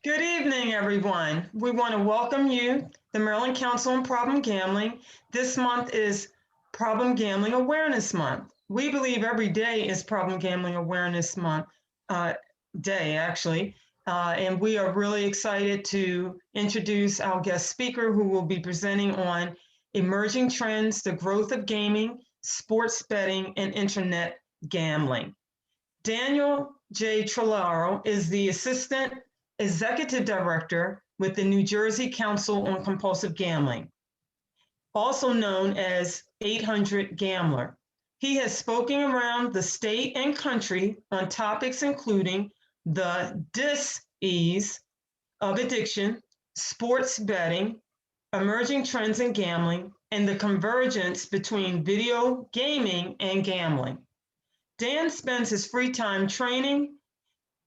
Good evening, everyone. We want to welcome you, the Maryland Council on Problem Gambling. This month is Problem Gambling Awareness Month. We believe every day is Problem Gambling Awareness Month day, actually. And we are really excited to introduce our guest speaker who will be presenting on emerging trends, the growth of gaming, sports betting, and internet gambling. Daniel J. Trolaro is the Assistant Executive Director with the New Jersey Council on Compulsive Gambling, also known as 800 Gambler. He has spoken around the state and country on topics including the dis-ease of addiction, sports betting, emerging trends in gambling, and the convergence between video gaming and gambling. Dan spends his free time training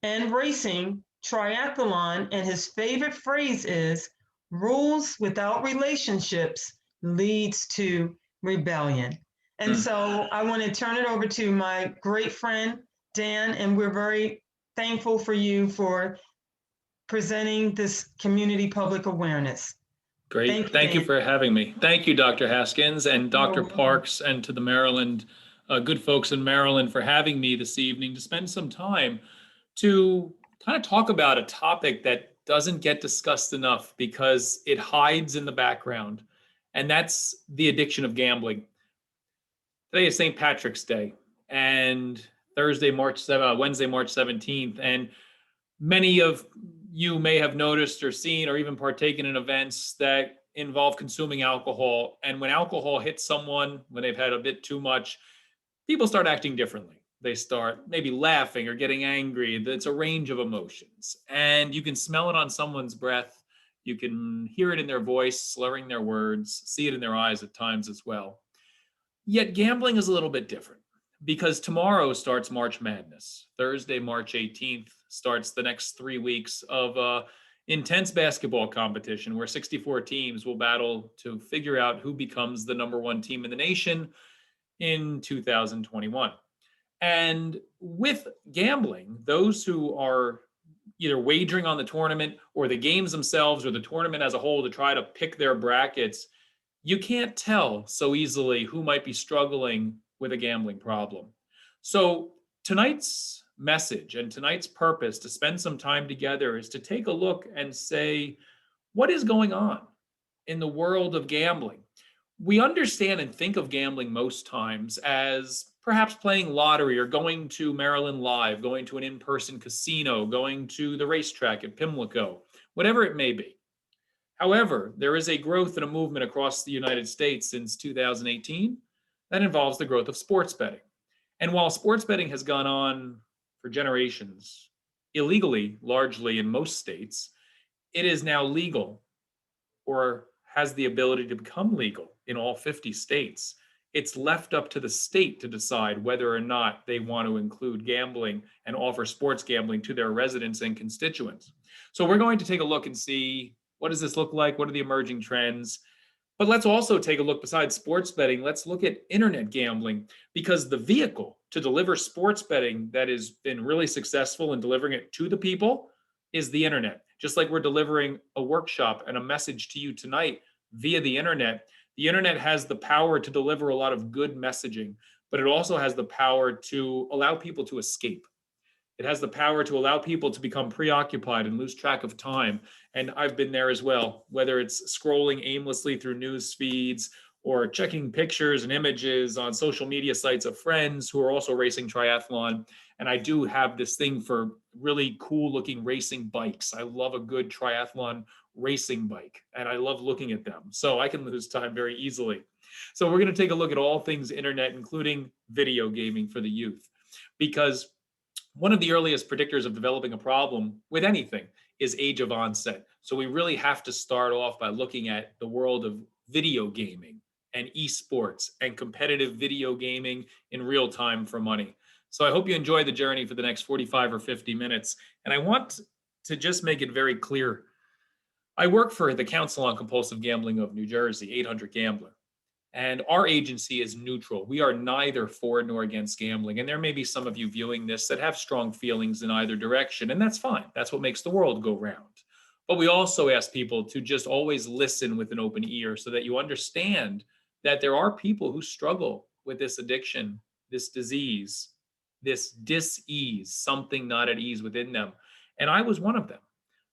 and racing triathlon, and his favorite phrase is rules without relationships leads to rebellion. And so I want to turn it over to my great friend, Dan, and we're very thankful for you for presenting this community public awareness. Great. Thank you for having me. Thank you, Dr. Haskins and Dr. Parks, and to the Maryland, good folks in Maryland for having me this evening to spend some time to kind of talk about a topic that doesn't get discussed enough because it hides in the background, and that's the addiction of gambling. Today is St. Patrick's Day and Wednesday, March 17th, and many of you may have noticed or seen or even partaken in events that involve consuming alcohol. And when alcohol hits someone, when they've had a bit too much, people start acting differently. They start maybe laughing or getting angry. It's a range of emotions. And you can smell it on someone's breath. You can hear it in their voice, slurring their words, see it in their eyes at times as well. Yet gambling is a little bit different because tomorrow starts March Madness. Thursday, March 18th, starts the next 3 weeks of intense basketball competition where 64 teams will battle to figure out who becomes the number one team in the nation in 2021. And with gambling, those who are either wagering on the tournament or the games themselves or the tournament as a whole to try to pick their brackets, you can't tell so easily who might be struggling with a gambling problem. So tonight's message and tonight's purpose to spend some time together is to take a look and say, what is going on in the world of gambling? We understand and think of gambling most times as perhaps playing lottery or going to Maryland Live, going to an in-person casino, going to the racetrack at Pimlico, whatever it may be. However, there is a growth and a movement across the United States since 2018 that involves the growth of sports betting. And while sports betting has gone on for generations, illegally, largely in most states, it is now legal or has the ability to become legal in all 50 states. It's left up to the state to decide whether or not they want to include gambling and offer sports gambling to their residents and constituents. So we're going to take a look and see, what does this look like? What are the emerging trends? But let's also take a look besides sports betting. Let's look at internet gambling, because the vehicle to deliver sports betting that has been really successful in delivering it to the people is the internet. Just like we're delivering a workshop and a message to you tonight via the internet has the power to deliver a lot of good messaging, but it also has the power to allow people to escape. It has the power to allow people to become preoccupied and lose track of time. And I've been there as well, whether it's scrolling aimlessly through news feeds or checking pictures and images on social media sites of friends who are also racing triathlon. And I do have this thing for really cool looking racing bikes. I love a good triathlon racing bike, and I love looking at them. So I can lose time very easily. So we're going to take a look at all things internet, including video gaming for the youth, because one of the earliest predictors of developing a problem with anything is age of onset. So we really have to start off by looking at the world of video gaming and esports and competitive video gaming in real time for money. So I hope you enjoy the journey for the next 45 or 50 minutes. And I want to just make it very clear. I work for the Council on Compulsive Gambling of New Jersey, 800 Gambler. And our agency is neutral. We are neither for nor against gambling. And there may be some of you viewing this that have strong feelings in either direction, and that's fine. That's what makes the world go round. But we also ask people to just always listen with an open ear so that you understand that there are people who struggle with this addiction, this disease, this dis-ease, something not at ease within them. And I was one of them.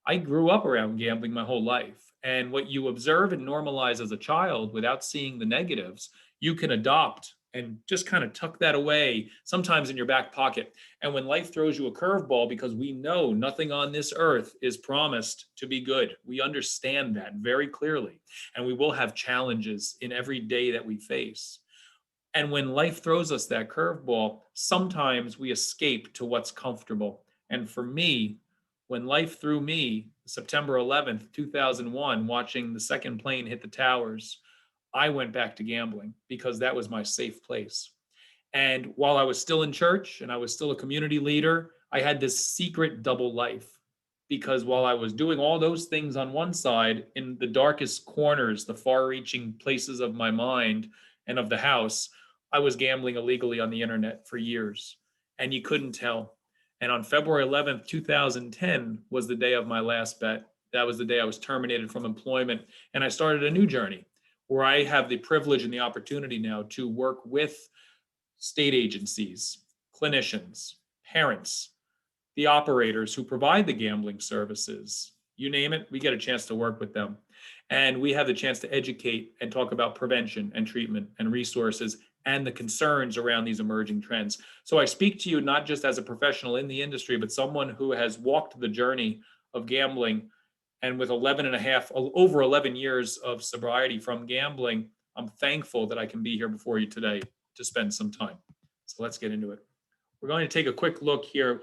I grew up around gambling my whole life. And what you observe and normalize as a child without seeing the negatives, you can adopt and just kind of tuck that away, sometimes in your back pocket. And when life throws you a curveball, because we know nothing on this earth is promised to be good, we understand that very clearly. And we will have challenges in every day that we face. And when life throws us that curveball, sometimes we escape to what's comfortable. And for me, when life threw me September 11th, 2001, watching the second plane hit the towers, I went back to gambling because that was my safe place. And while I was still in church and I was still a community leader, I had this secret double life. Because while I was doing all those things on one side, in the darkest corners, the far-reaching places of my mind and of the house, I was gambling illegally on the internet for years, and you couldn't tell. And on February 11th, 2010 was the day of my last bet. That was the day I was terminated from employment, and I started a new journey where I have the privilege and the opportunity now to work with state agencies, clinicians, parents, the operators who provide the gambling services. You name it, we get a chance to work with them. And we have the chance to educate and talk about prevention and treatment and resources and the concerns around these emerging trends. So I speak to you not just as a professional in the industry, but someone who has walked the journey of gambling. And with over 11 years of sobriety from gambling, I'm thankful that I can be here before you today to spend some time. So let's get into it. We're going to take a quick look here.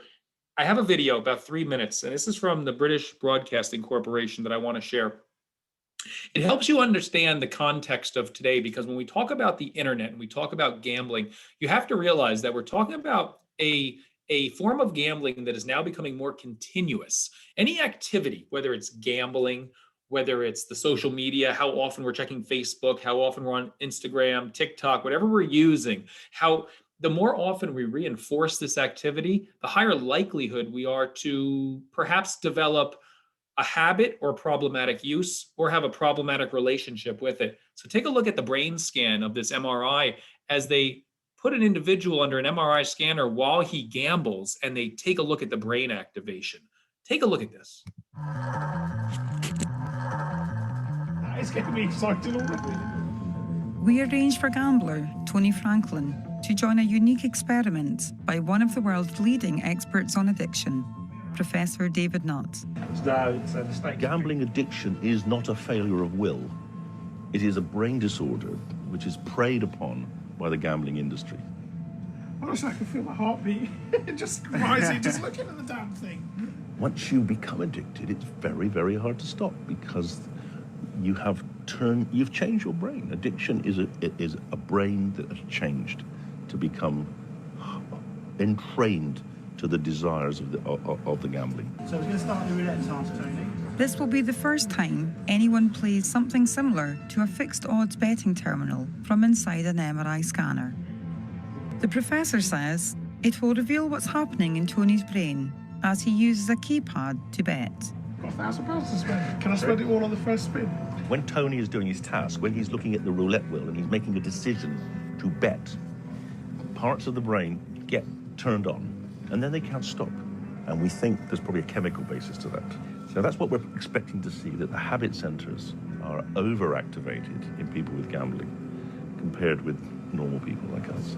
I have a video about 3 minutes, and this is from the British Broadcasting Corporation that I want to share. It helps you understand the context of today, because when we talk about the internet and we talk about gambling, you have to realize that we're talking about a form of gambling that is now becoming more continuous. Any activity, whether it's gambling, whether it's the social media, how often we're checking Facebook, how often we're on Instagram, TikTok, whatever we're using, the more often we reinforce this activity, the higher likelihood we are to perhaps develop a habit or problematic use or have a problematic relationship with it. So take a look at the brain scan of this MRI as they put an individual under an MRI scanner while he gambles, and they take a look at the brain activation. Take a look at this. It's getting me excited already. We arranged for gambler Tony Franklin to join a unique experiment by one of the world's leading experts on addiction, Professor David Nutt. No, it's a mistake. Gambling addiction is not a failure of will. It is a brain disorder which is preyed upon by the gambling industry. Honestly, I can feel my heartbeat just rising, just looking at the damn thing. Once you become addicted, it's very, very hard to stop because you've changed your brain. Addiction is a brain that has changed to become entrained to the desires of the gambling. So we're going to start the roulette task, Tony. This will be the first time anyone plays something similar to a fixed odds betting terminal from inside an MRI scanner. The professor says it will reveal what's happening in Tony's brain as he uses a keypad to bet. Got £1,000 to spend. Can I spend it all on the first spin? When Tony is doing his task, when he's looking at the roulette wheel and he's making a decision to bet, parts of the brain get turned on and then they can't stop. And we think there's probably a chemical basis to that. So that's what we're expecting to see, that the habit centers are overactivated in people with gambling compared with normal people like us.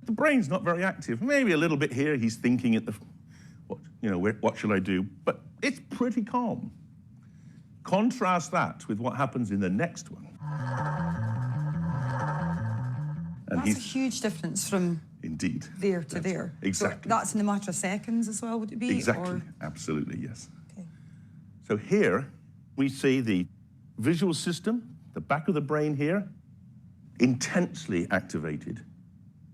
The brain's not very active. Maybe a little bit here, he's thinking at what shall I do? But it's pretty calm. Contrast that with what happens in the next one. And that's a huge difference from indeed there to there. Exactly. So that's in a matter of seconds as well, would it be? Exactly. Or? Absolutely, yes. Okay. So here we see the visual system, the back of the brain here, intensely activated.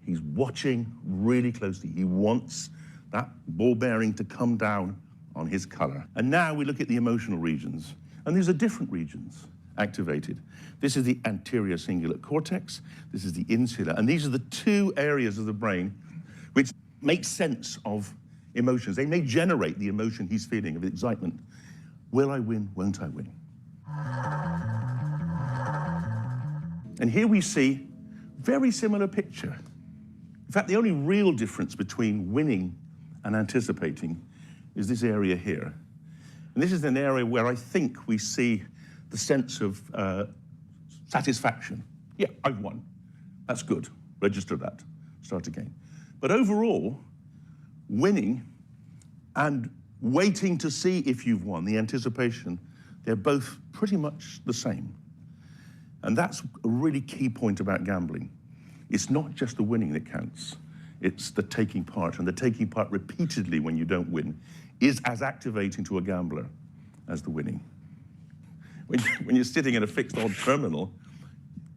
He's watching really closely. He wants that ball bearing to come down on his color. And now we look at the emotional regions. And these are different regions. activated. This is the anterior cingulate cortex. This is the insular. And these are the two areas of the brain which make sense of emotions. They may generate the emotion he's feeling of excitement. Will I win? Won't I win? And here we see very similar picture. In fact, the only real difference between winning and anticipating is this area here. And this is an area where I think we see the sense of satisfaction. Yeah, I've won. That's good. Register that. Start again. But overall, winning and waiting to see if you've won, the anticipation, they're both pretty much the same. And that's a really key point about gambling. It's not just the winning that counts. It's the taking part, and the taking part repeatedly when you don't win is as activating to a gambler as the winning. When you're sitting in a fixed odd terminal,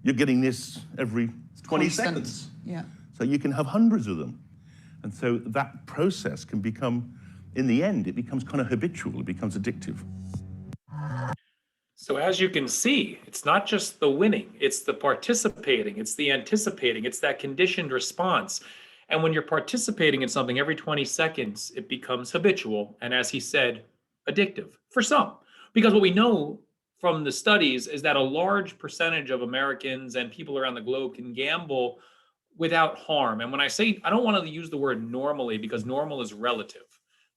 you're getting this every 20 seconds. Yeah. So you can have hundreds of them. And so that process can become, in the end, it becomes kind of habitual, it becomes addictive. So as you can see, it's not just the winning, it's the participating, it's the anticipating, it's that conditioned response. And when you're participating in something every 20 seconds, it becomes habitual. And as he said, addictive for some. Because what we know from the studies is that a large percentage of Americans and people around the globe can gamble without harm. And when I say, I don't want to use the word normally because normal is relative.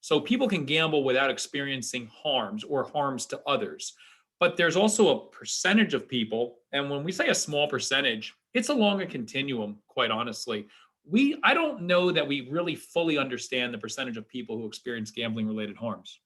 So people can gamble without experiencing harms or harms to others. But there's also a percentage of people, and when we say a small percentage, it's along a continuum, quite honestly. I don't know that we really fully understand the percentage of people who experience gambling-related harms.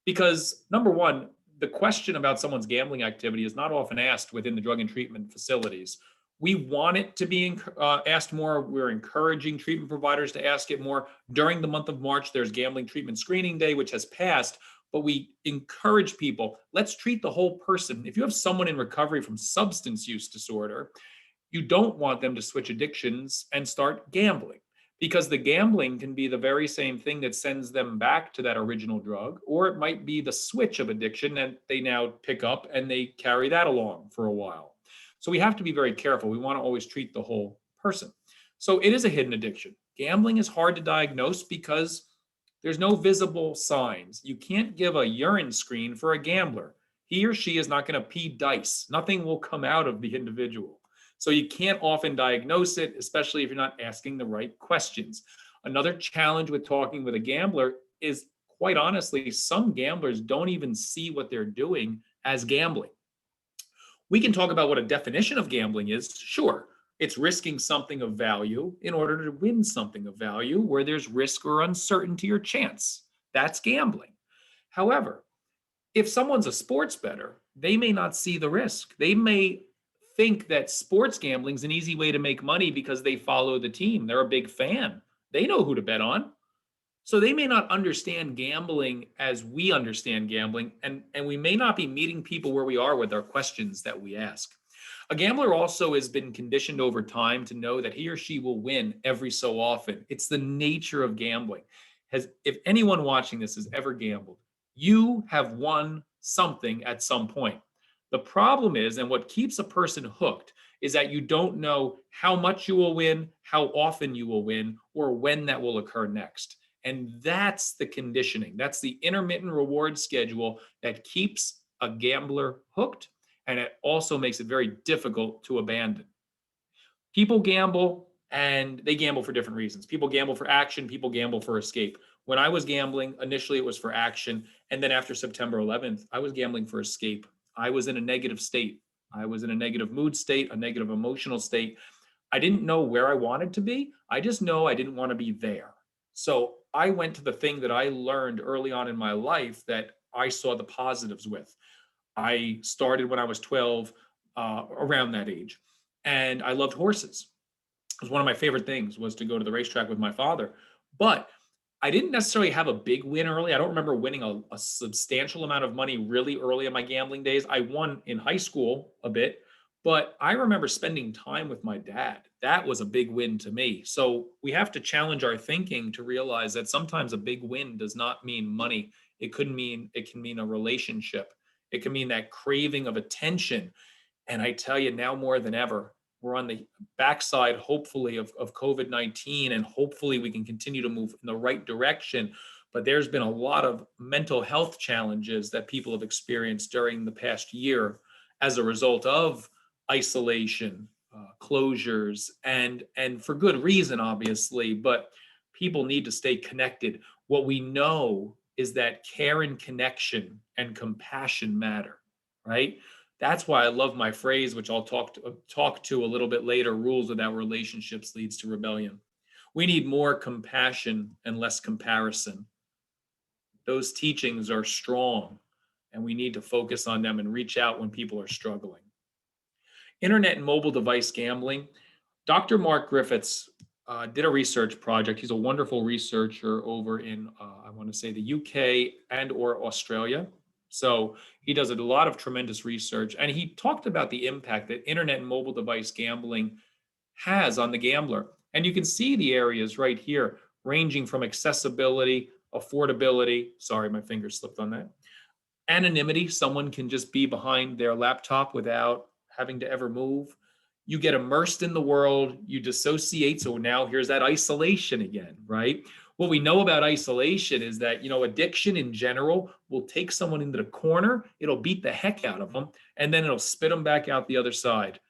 Because number one, the question about someone's gambling activity is not often asked within the drug and treatment facilities. We want it to be asked more. We're encouraging treatment providers to ask it more. During the month of March, there's Gambling Treatment Screening Day, which has passed, but we encourage people, let's treat the whole person. If you have someone in recovery from substance use disorder, you don't want them to switch addictions and start gambling, because the gambling can be the very same thing that sends them back to that original drug, or it might be the switch of addiction that they now pick up and they carry that along for a while. So we have to be very careful. We want to always treat the whole person. So it is a hidden addiction. Gambling is hard to diagnose because there's no visible signs. You can't give a urine screen for a gambler. He or she is not going to pee dice. Nothing will come out of the individual. So you can't often diagnose it, especially if you're not asking the right questions. Another challenge with talking with a gambler is, quite honestly, some gamblers don't even see what they're doing as gambling. We can talk about what a definition of gambling is. Sure, it's risking something of value in order to win something of value where there's risk or uncertainty or chance. That's gambling. However, if someone's a sports bettor, they may not see the risk. They may think that sports gambling is an easy way to make money because they follow the team. They're a big fan. They know who to bet on. So they may not understand gambling as we understand gambling, and we may not be meeting people where we are with our questions that we ask. A gambler also has been conditioned over time to know that he or she will win every so often. It's the nature of gambling. If anyone watching this has ever gambled, you have won something at some point. The problem is, and what keeps a person hooked, is that you don't know how much you will win, how often you will win, or when that will occur next. And that's the conditioning. That's the intermittent reward schedule that keeps a gambler hooked, and it also makes it very difficult to abandon. People gamble, and they gamble for different reasons. People gamble for action, people gamble for escape. When I was gambling, initially it was for action, and then after September 11th, I was gambling for escape. I was in a negative state. I was in a negative mood state, a negative emotional state. I didn't know where I wanted to be. I just know I didn't want to be there. So I went to the thing that I learned early on in my life that I saw the positives with. I started when I was 12, around that age, and I loved horses. It was one of my favorite things, was to go to the racetrack with my father. But I didn't necessarily have a big win early. I don't remember winning a substantial amount of money really early in my gambling days. I won in high school a bit, but I remember spending time with my dad. That was a big win to me. So we have to challenge our thinking to realize that sometimes a big win does not mean money. It can mean a relationship. It can mean that craving of attention. And I tell you, now more than ever, we're on the backside, hopefully, of COVID-19, and hopefully we can continue to move in the right direction. But there's been a lot of mental health challenges that people have experienced during the past year as a result of isolation, closures, and for good reason, obviously. But people need to stay connected. What we know is that care and connection and compassion matter, right? That's why I love my phrase, which I'll talk to a little bit later, rules without relationships leads to rebellion. We need more compassion and less comparison. Those teachings are strong, and we need to focus on them and reach out when people are struggling. Internet and mobile device gambling. Dr. Mark Griffiths did a research project. He's a wonderful researcher over in, I want to say, the UK and or Australia. So he does a lot of tremendous research, and he talked about the impact that internet and mobile device gambling has on the gambler. And you can see the areas right here, ranging from accessibility, affordability, sorry, my finger slipped on that, anonymity, someone can just be behind their laptop without having to ever move. You get immersed in the world, you dissociate. So now here's that isolation again, right? What we know about isolation is that, addiction in general will take someone into the corner, it'll beat the heck out of them, and then it'll spit them back out the other side.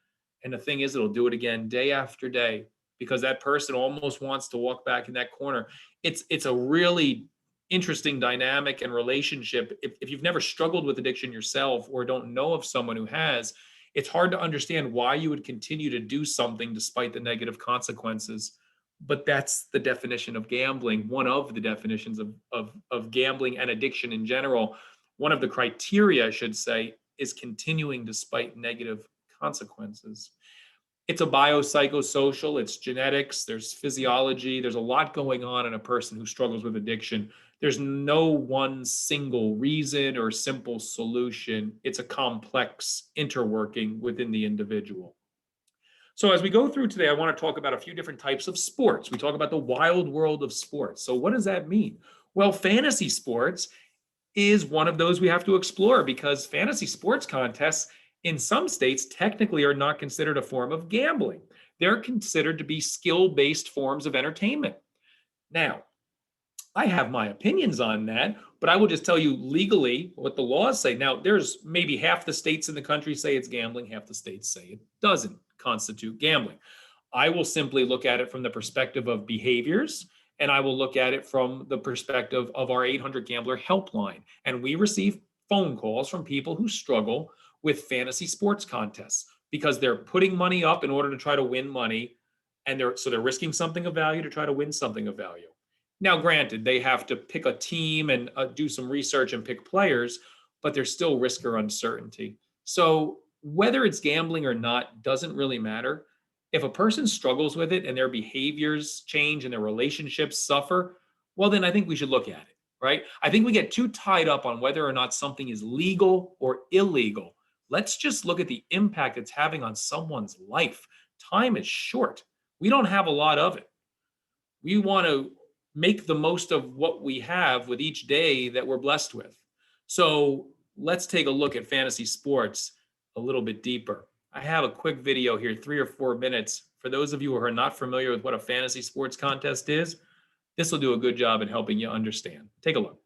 And the thing is, it'll do it again day after day, because that person almost wants to walk back in that corner. It's a really interesting dynamic and relationship. If you've never struggled with addiction yourself or don't know of someone who has, it's hard to understand why you would continue to do something despite the negative consequences. But that's the definition of gambling, one of the definitions of gambling and addiction in general. One of the criteria, I should say, is continuing despite negative consequences. It's a biopsychosocial, it's genetics, there's physiology, there's a lot going on in a person who struggles with addiction. There's no one single reason or simple solution. It's a complex interworking within the individual. So as we go through today, I want to talk about a few different types of sports. We talk about the wild world of sports. So what does that mean? Well, fantasy sports is one of those we have to explore, because fantasy sports contests in some states technically are not considered a form of gambling. They're considered to be skill-based forms of entertainment. Now, I have my opinions on that, but I will just tell you legally what the laws say. Now, there's maybe half the states in the country say it's gambling, half the states say it doesn't constitute gambling. I will simply look at it from the perspective of behaviors, and I will look at it from the perspective of our 800 Gambler helpline. And we receive phone calls from people who struggle with fantasy sports contests because they're putting money up in order to try to win money, and they're risking something of value to try to win something of value. Now, granted, they have to pick a team and do some research and pick players, but there's still risk or uncertainty. So whether it's gambling or not doesn't really matter. If a person struggles with it and their behaviors change and their relationships suffer, well, then I think we should look at it, right? I think we get too tied up on whether or not something is legal or illegal. Let's just look at the impact it's having on someone's life. Time is short. We don't have a lot of it. We want to make the most of what we have with each day that we're blessed with. So let's take a look at fantasy sports a little bit deeper. I have a quick video here, 3 or 4 minutes. For those of you who are not familiar with what a fantasy sports contest is, this will do a good job in helping you understand. Take a look.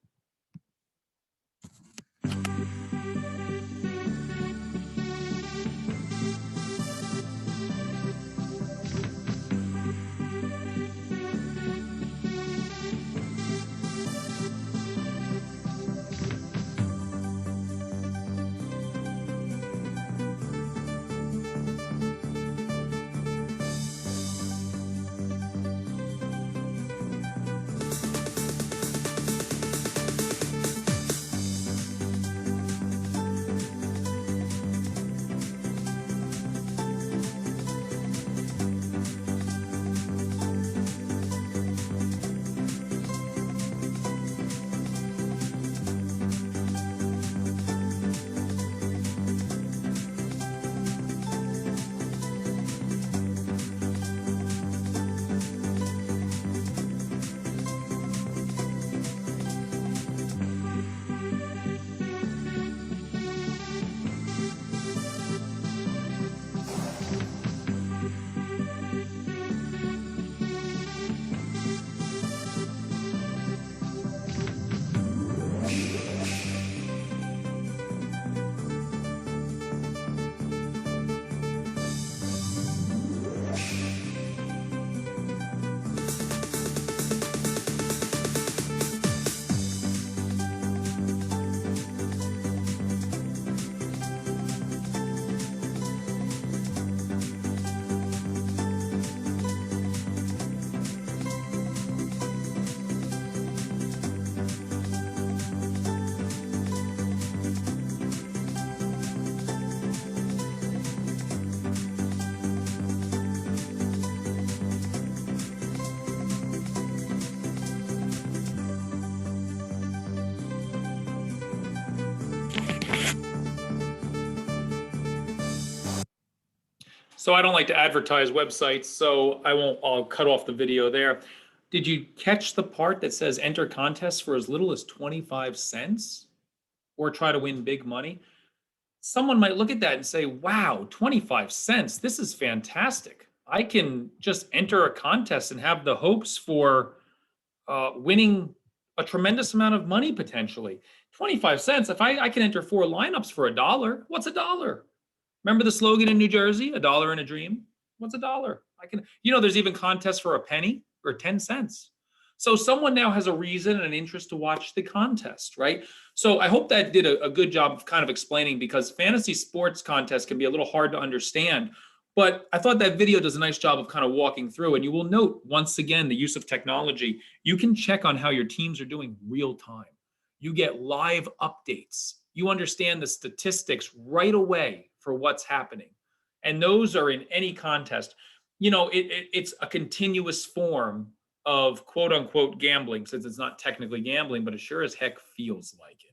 So I don't like to advertise websites, so I'll cut off the video there. Did you catch the part that says enter contests for as little as 25 cents or try to win big money? Someone might look at that and say, wow, 25 cents, this is fantastic. I can just enter a contest and have the hopes for winning a tremendous amount of money potentially. 25 cents, if I can enter 4 lineups for $1, what's $1? Remember the slogan in New Jersey, a dollar in a dream? What's $1? There's even contests for a penny or 10 cents. So someone now has a reason and an interest to watch the contest, right? So I hope that did a good job of kind of explaining, because fantasy sports contests can be a little hard to understand. But I thought that video does a nice job of kind of walking through. And you will note, once again, the use of technology. You can check on how your teams are doing real time. You get live updates. You understand the statistics right away for what's happening. And those are in any contest. It's a continuous form of quote unquote gambling, since it's not technically gambling, but it sure as heck feels like it.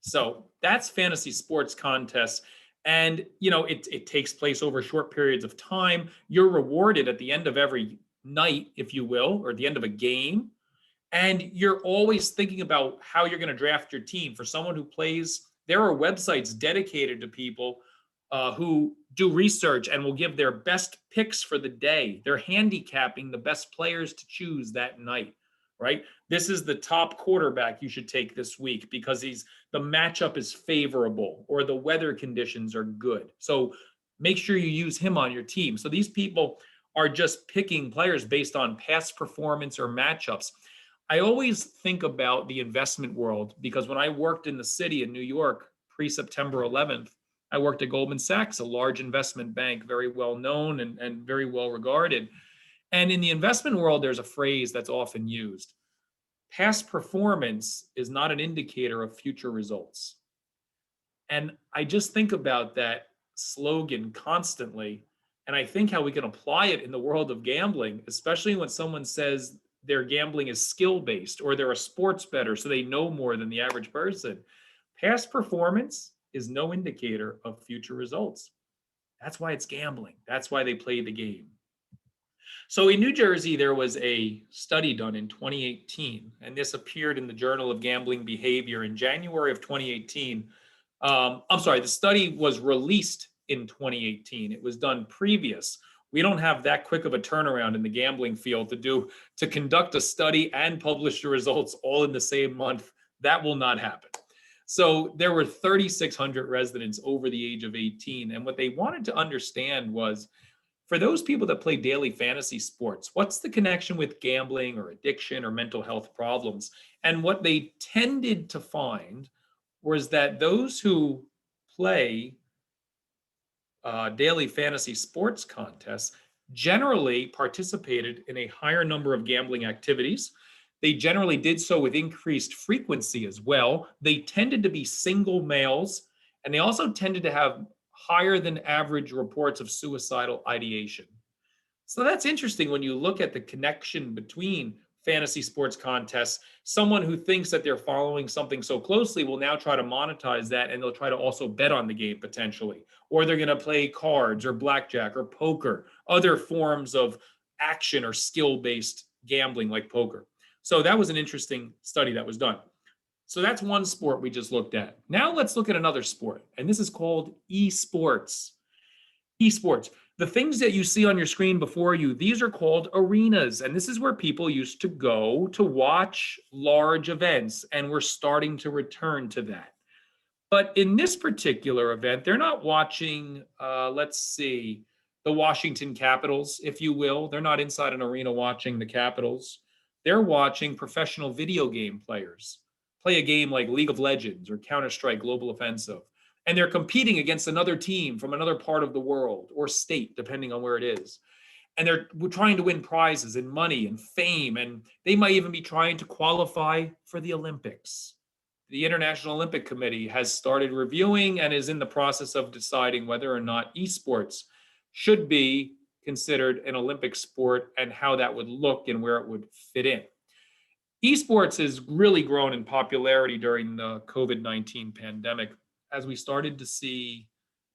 So that's fantasy sports contests. And, it takes place over short periods of time. You're rewarded at the end of every night, if you will, or at the end of a game. And you're always thinking about how you're going to draft your team. For someone who plays, there are websites dedicated to people who do research and will give their best picks for the day. They're handicapping the best players to choose that night, right? This is the top quarterback you should take this week because the matchup is favorable or the weather conditions are good. So make sure you use him on your team. So these people are just picking players based on past performance or matchups. I always think about the investment world because when I worked in the city in New York pre-September 11th, I worked at Goldman Sachs, a large investment bank, very well known and very well regarded. And in the investment world, there's a phrase that's often used. Past performance is not an indicator of future results. And I just think about that slogan constantly. And I think how we can apply it in the world of gambling, especially when someone says their gambling is skill-based or they're a sports bettor, so they know more than the average person. Past performance is no indicator of future results. That's why it's gambling. That's why they play the game. So in New Jersey, there was a study done in 2018, and this appeared in the Journal of Gambling Behavior in January of 2018. The study was released in 2018. It was done previous. We don't have that quick of a turnaround in the gambling field to conduct a study and publish the results all in the same month. That will not happen. So there were 3,600 residents over the age of 18. And what they wanted to understand was, for those people that play daily fantasy sports, what's the connection with gambling or addiction or mental health problems? And what they tended to find was that those who play daily fantasy sports contests generally participated in a higher number of gambling activities. They generally did so with increased frequency as well. They tended to be single males, and they also tended to have higher than average reports of suicidal ideation. So that's interesting when you look at the connection between fantasy sports contests. Someone who thinks that they're following something so closely will now try to monetize that, and they'll try to also bet on the game potentially. Or they're going to play cards or blackjack or poker, other forms of action or skill-based gambling like poker. So that was an interesting study that was done. So that's one sport we just looked at. Now let's look at another sport, and this is called esports. Esports. The things that you see on your screen before you, these are called arenas, and this is where people used to go to watch large events, and we're starting to return to that. But in this particular event, they're not watching, the Washington Capitals, if you will. They're not inside an arena watching the Capitals. They're watching professional video game players play a game like League of Legends or Counter-Strike Global Offensive. And they're competing against another team from another part of the world or state, depending on where it is. And they're trying to win prizes and money and fame. And they might even be trying to qualify for the Olympics. The International Olympic Committee has started reviewing and is in the process of deciding whether or not esports should be considered an Olympic sport and how that would look and where it would fit in. Esports has really grown in popularity during the COVID-19 pandemic as we started to see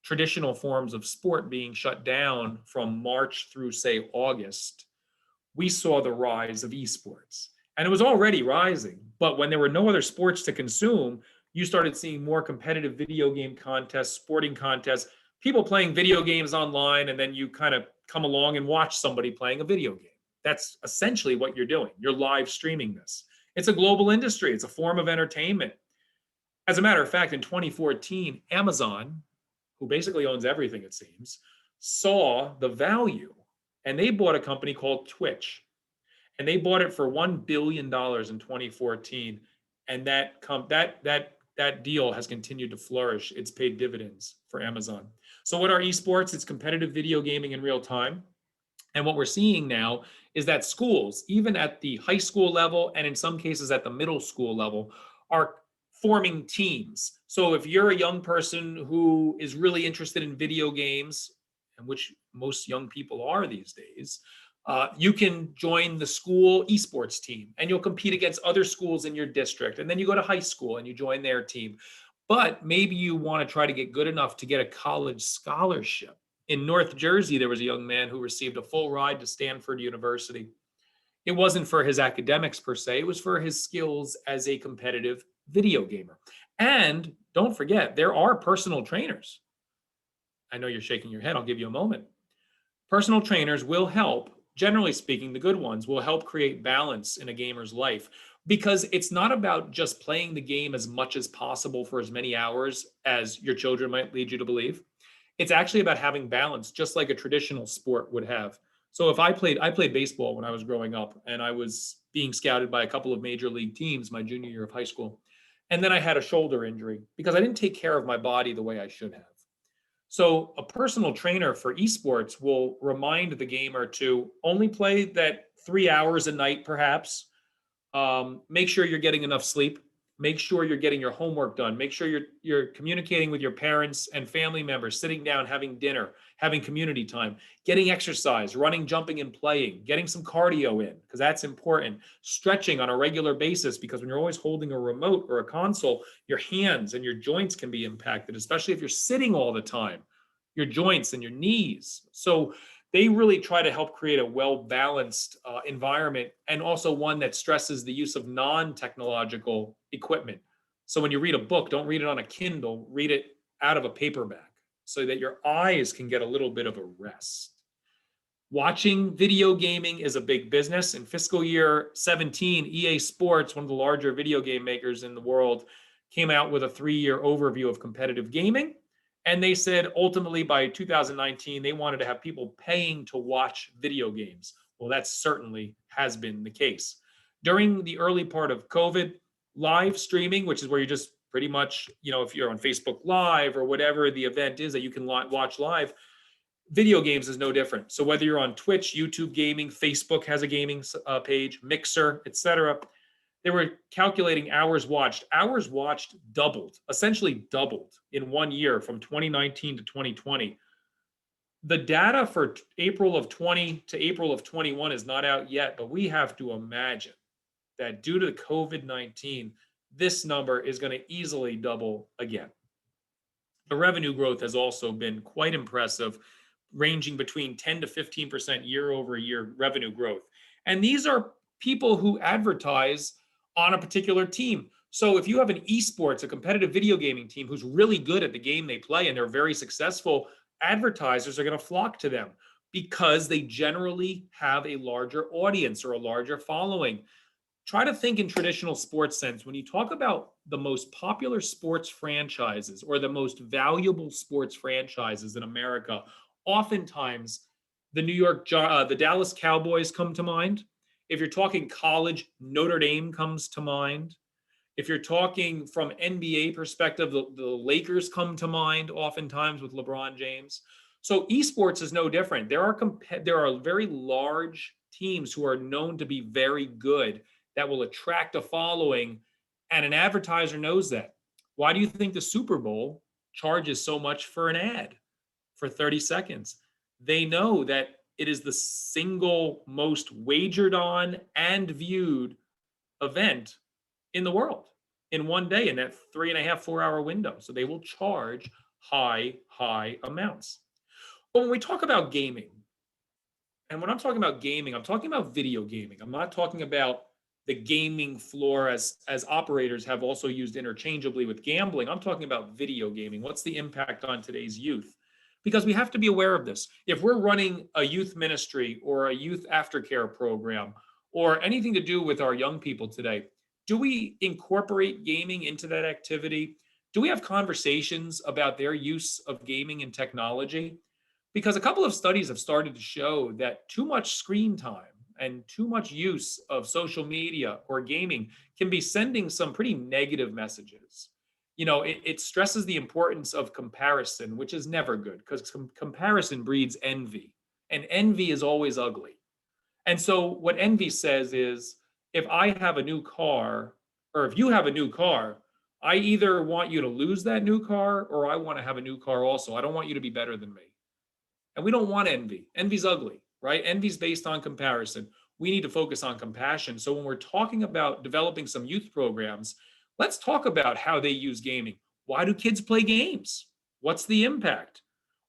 traditional forms of sport being shut down from March through, say, August, we saw the rise of esports. And it was already rising, but when there were no other sports to consume, you started seeing more competitive video game contests, sporting contests, people playing video games online, and then you kind of come along and watch somebody playing a video game. That's essentially what you're doing. You're live streaming this. It's a global industry. It's a form of entertainment. As a matter of fact, in 2014, Amazon, who basically owns everything, it seems, saw the value, and they bought a company called Twitch. And they bought it for $1 billion in 2014. And that deal has continued to flourish. It's paid dividends for Amazon. So what are esports? It's competitive video gaming in real time. And what we're seeing now is that schools, even at the high school level and in some cases at the middle school level, are forming teams. So if you're a young person who is really interested in video games, and which most young people are these days, you can join the school esports team and you'll compete against other schools in your district. And then you go to high school and you join their team. But maybe you want to try to get good enough to get a college scholarship. In North Jersey, there was a young man who received a full ride to Stanford University. It wasn't for his academics per se, it was for his skills as a competitive video gamer. And don't forget, there are personal trainers. I know you're shaking your head, I'll give you a moment. Personal trainers will help. Generally speaking, the good ones will help create balance in a gamer's life, because it's not about just playing the game as much as possible for as many hours as your children might lead you to believe. It's actually about having balance, just like a traditional sport would have. So if I played baseball when I was growing up, and I was being scouted by a couple of major league teams my junior year of high school. And then I had a shoulder injury because I didn't take care of my body the way I should have. So a personal trainer for esports will remind the gamer to only play that 3 hours a night, perhaps. Make sure you're getting enough sleep. Make sure you're getting your homework done. Make sure you're communicating with your parents and family members, sitting down, having dinner, having community time, getting exercise, running, jumping, and playing, getting some cardio in, because that's important. Stretching on a regular basis, because when you're always holding a remote or a console, your hands and your joints can be impacted, especially if you're sitting all the time, your joints and your knees. So they really try to help create a well-balanced environment, and also one that stresses the use of non-technological equipment. So when you read a book, don't read it on a Kindle, read it out of a paperback so that your eyes can get a little bit of a rest. Watching video gaming is a big business. In fiscal year 17, EA Sports, one of the larger video game makers in the world, came out with a 3-year overview of competitive gaming. And they said ultimately by 2019, they wanted to have people paying to watch video games. Well, that certainly has been the case. During the early part of COVID, live streaming, which is where you just pretty much, if you're on Facebook Live or whatever the event is that you can watch live, video games is no different. So whether you're on Twitch, YouTube gaming, Facebook has a gaming page, Mixer, etc., they were calculating hours watched. Hours watched essentially doubled in 1 year from 2019 to 2020. The data for April of 20 to April of 21 is not out yet, but we have to imagine that due to COVID-19, this number is going to easily double again. The revenue growth has also been quite impressive, ranging between 10 to 15% year over year revenue growth. And these are people who advertise on a particular team. So if you have an esports, a competitive video gaming team who's really good at the game they play and they're very successful, advertisers are going to flock to them because they generally have a larger audience or a larger following. Try to think in traditional sports sense. When you talk about the most popular sports franchises or the most valuable sports franchises in America, oftentimes the Dallas Cowboys come to mind. If you're talking college, Notre Dame comes to mind. If you're talking from NBA perspective, the Lakers come to mind oftentimes with LeBron James. So esports is no different. There are very large teams who are known to be very good that will attract a following, and an advertiser knows that. Why do you think the Super Bowl charges so much for an ad for 30 seconds? They know that it is the single most wagered on and viewed event in the world in one day in that 3.5, 4 hour window. So they will charge high amounts. But when we talk about gaming, and when I'm talking about gaming, I'm talking about video gaming. I'm not talking about the gaming floor as operators have also used interchangeably with gambling. I'm talking about video gaming. What's the impact on today's youth? Because we have to be aware of this. If we're running a youth ministry or a youth aftercare program or anything to do with our young people today, do we incorporate gaming into that activity? Do we have conversations about their use of gaming and technology? Because a couple of studies have started to show that too much screen time and too much use of social media or gaming can be sending some pretty negative messages. It stresses the importance of comparison, which is never good because comparison breeds envy, and envy is always ugly. And so what envy says is, if I have a new car, or if you have a new car, I either want you to lose that new car or I want to have a new car also. I don't want you to be better than me. And we don't want envy. Envy's ugly, right? Envy's based on comparison. We need to focus on compassion. So when we're talking about developing some youth programs, let's talk about how they use gaming. Why do kids play games? What's the impact?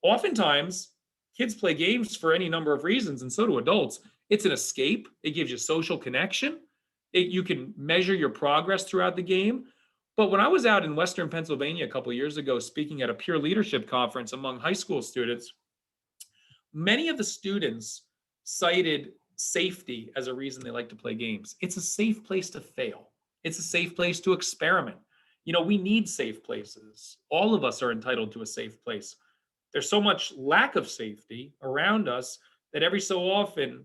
Oftentimes, kids play games for any number of reasons, and so do adults. It's an escape. It gives you social connection. You can measure your progress throughout the game. But when I was out in Western Pennsylvania a couple of years ago speaking at a peer leadership conference among high school students, many of the students cited safety as a reason they like to play games. It's a safe place to fail. It's a safe place to experiment. We need safe places. All of us are entitled to a safe place. There's so much lack of safety around us that every so often,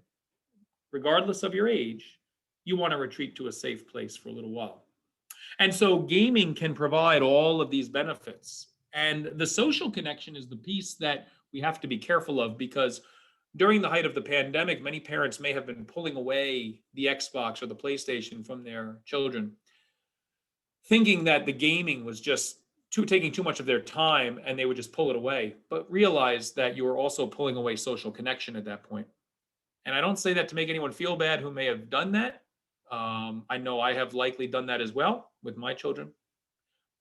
regardless of your age, you want to retreat to a safe place for a little while. And so gaming can provide all of these benefits. And the social connection is the piece that we have to be careful of, because during the height of the pandemic, many parents may have been pulling away the Xbox or the PlayStation from their children, thinking that the gaming was just taking too much of their time and they would just pull it away, but realize that you were also pulling away social connection at that point. And I don't say that to make anyone feel bad who may have done that. I know I have likely done that as well with my children.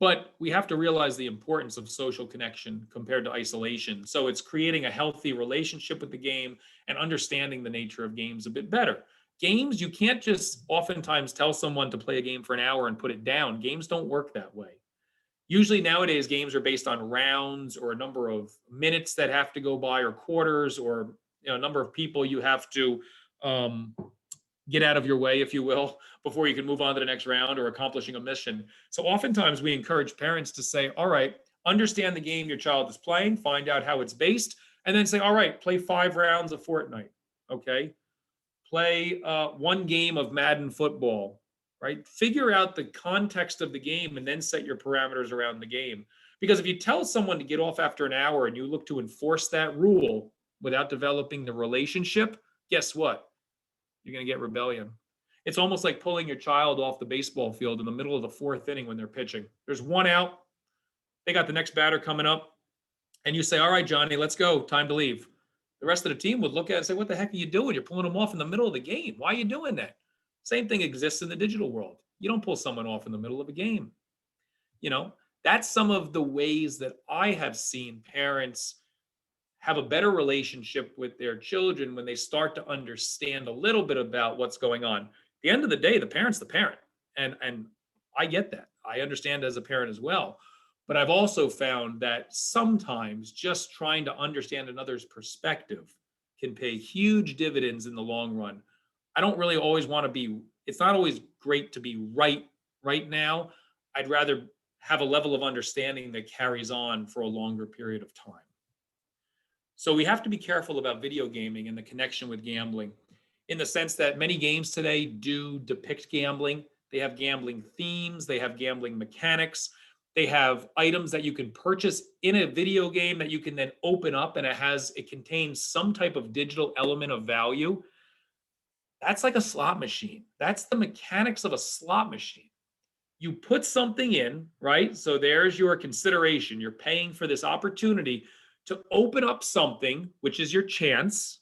But we have to realize the importance of social connection compared to isolation. So it's creating a healthy relationship with the game and understanding the nature of games a bit better. Games, you can't just oftentimes tell someone to play a game for an hour and put it down. Games don't work that way. Usually nowadays, games are based on rounds or a number of minutes that have to go by, or quarters, or a number of people you have to get out of your way, if you will, before you can move on to the next round or accomplishing a mission. So oftentimes we encourage parents to say, all right, understand the game your child is playing, find out how it's based, and then say, all right, play 5 rounds of Fortnite, okay? Play 1 game of Madden football, right? Figure out the context of the game and then set your parameters around the game. Because if you tell someone to get off after an hour and you look to enforce that rule without developing the relationship, guess what? You're going to get rebellion. It's almost like pulling your child off the baseball field in the middle of the 4th inning when they're pitching. There's 1 out. They got the next batter coming up. And you say, all right, Johnny, let's go. Time to leave. The rest of the team would look at it and say, what the heck are you doing? You're pulling them off in the middle of the game. Why are you doing that? Same thing exists in the digital world. You don't pull someone off in the middle of a game. That's some of the ways that I have seen parents have a better relationship with their children when they start to understand a little bit about what's going on. At the end of the day, the parent's the parent. And I get that. I understand as a parent as well. But I've also found that sometimes just trying to understand another's perspective can pay huge dividends in the long run. I don't really always want to be, it's not always great to be right now. I'd rather have a level of understanding that carries on for a longer period of time. So we have to be careful about video gaming and the connection with gambling, in the sense that many games today do depict gambling. They have gambling themes, they have gambling mechanics, they have items that you can purchase in a video game that you can then open up, and it contains some type of digital element of value. That's like a slot machine. That's the mechanics of a slot machine. You put something in, right? So there's your consideration. You're paying for this opportunity to open up something, which is your chance,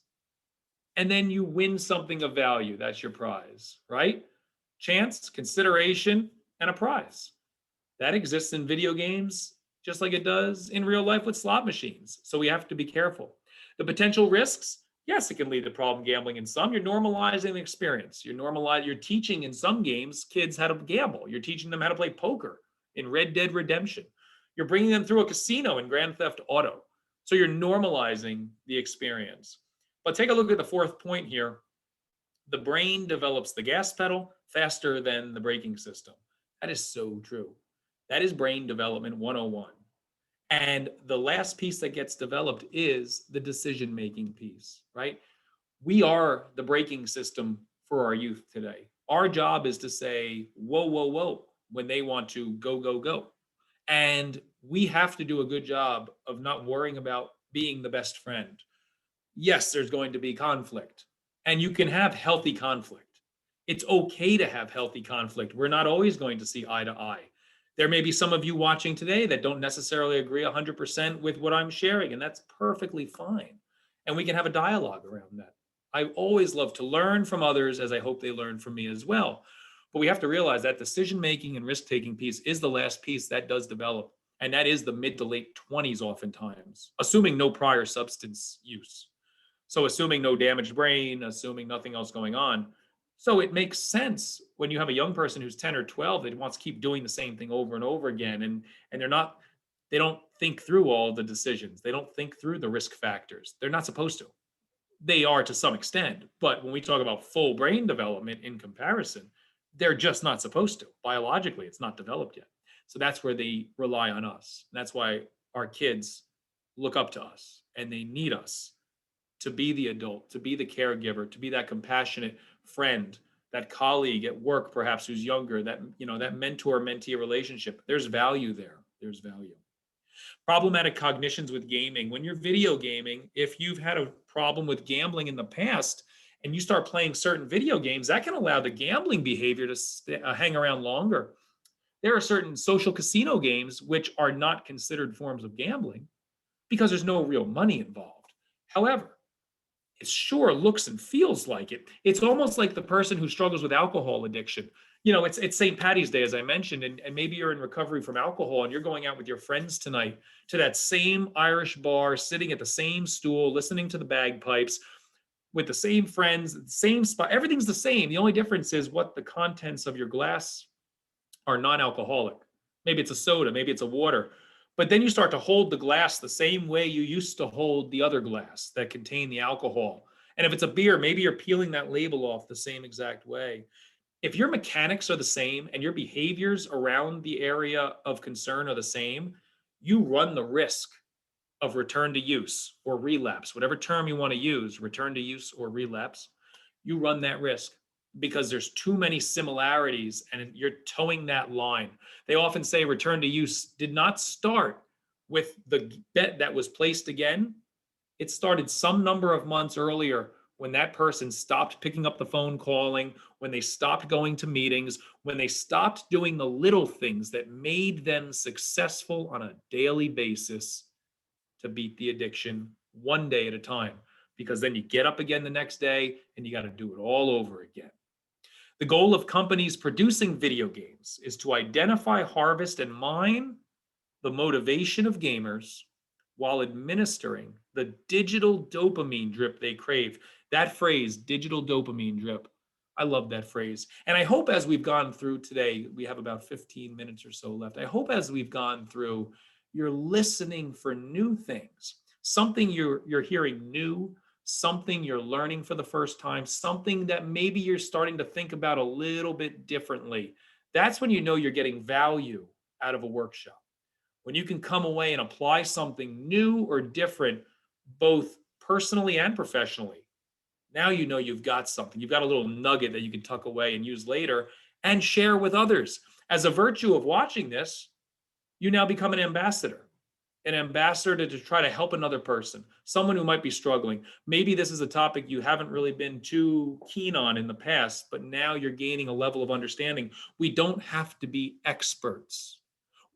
and then you win something of value. That's your prize, right? Chance, consideration, and a prize. That exists in video games just like it does in real life with slot machines. So we have to be careful. The potential risks, yes, it can lead to problem gambling in some. You're normalizing the experience. You're teaching in some games kids how to gamble. You're teaching them how to play poker in Red Dead Redemption. You're bringing them through a casino in Grand Theft Auto. So you're normalizing the experience. But take a look at the fourth point here. The brain develops the gas pedal faster than the braking system. That is so true. That is brain development 101. And the last piece that gets developed is the decision-making piece, right? We are the braking system for our youth today. Our job is to say, whoa, whoa, whoa, when they want to go, go, go. And we have to do a good job of not worrying about being the best friend. Yes, there's going to be conflict, and you can have healthy conflict. It's okay to have healthy conflict. We're not always going to see eye to eye. There may be some of you watching today that don't necessarily agree 100% with what I'm sharing, and that's perfectly fine. And we can have a dialogue around that. I always love to learn from others, as I hope they learn from me as well. But we have to realize that decision-making and risk-taking piece is the last piece that does develop. And that is the mid to late 20s oftentimes, assuming no prior substance use. So assuming no damaged brain, assuming nothing else going on. So it makes sense when you have a young person who's 10 or 12 that wants to keep doing the same thing over and over again. And they don't think through all the decisions. They don't think through the risk factors. They're not supposed to. They are to some extent. But when we talk about full brain development in comparison, they're just not supposed to. Biologically, it's not developed yet. So that's where they rely on us. And that's why our kids look up to us and they need us to be the adult, to be the caregiver, to be that compassionate friend, that colleague at work, perhaps who's younger, that mentor-mentee relationship. There's value there. There's value. Problematic cognitions with gaming. When you're video gaming, if you've had a problem with gambling in the past and you start playing certain video games, that can allow the gambling behavior to hang around longer. There are certain social casino games which are not considered forms of gambling because there's no real money involved. However, it sure looks and feels like it. It's almost like the person who struggles with alcohol addiction. It's St. Patty's Day, as I mentioned, and maybe you're in recovery from alcohol and you're going out with your friends tonight to that same Irish bar, sitting at the same stool, listening to the bagpipes, with the same friends, the same spot. Everything's the same. The only difference is what the contents of your glass are non-alcoholic. Maybe it's a soda, maybe it's a water. But then you start to hold the glass the same way you used to hold the other glass that contained the alcohol. And if it's a beer, maybe you're peeling that label off the same exact way. If your mechanics are the same and your behaviors around the area of concern are the same, you run the risk of return to use or relapse, whatever term you want to use, return to use or relapse. You run that risk because there's too many similarities and you're towing that line. They often say return to use did not start with the bet that was placed again. It started some number of months earlier when that person stopped picking up the phone calling, when they stopped going to meetings, when they stopped doing the little things that made them successful on a daily basis to beat the addiction one day at a time. Because then you get up again the next day and you got to do it all over again. The goal of companies producing video games is to identify, harvest, and mine the motivation of gamers while administering the digital dopamine drip they crave. That phrase, digital dopamine drip, I love that phrase. And I hope as we've gone through today, we have about 15 minutes or so left. I hope as we've gone through, you're listening for new things, something you're hearing new, something you're learning for the first time, something that maybe you're starting to think about a little bit differently. That's when you know you're getting value out of a workshop. When you can come away and apply something new or different, both personally and professionally. Now you know you've got something. You've got a little nugget that you can tuck away and use later and share with others. As a virtue of watching this, you now become an ambassador to try to help another person, someone who might be struggling. Maybe this is a topic you haven't really been too keen on in the past, but now you're gaining a level of understanding. We don't have to be experts.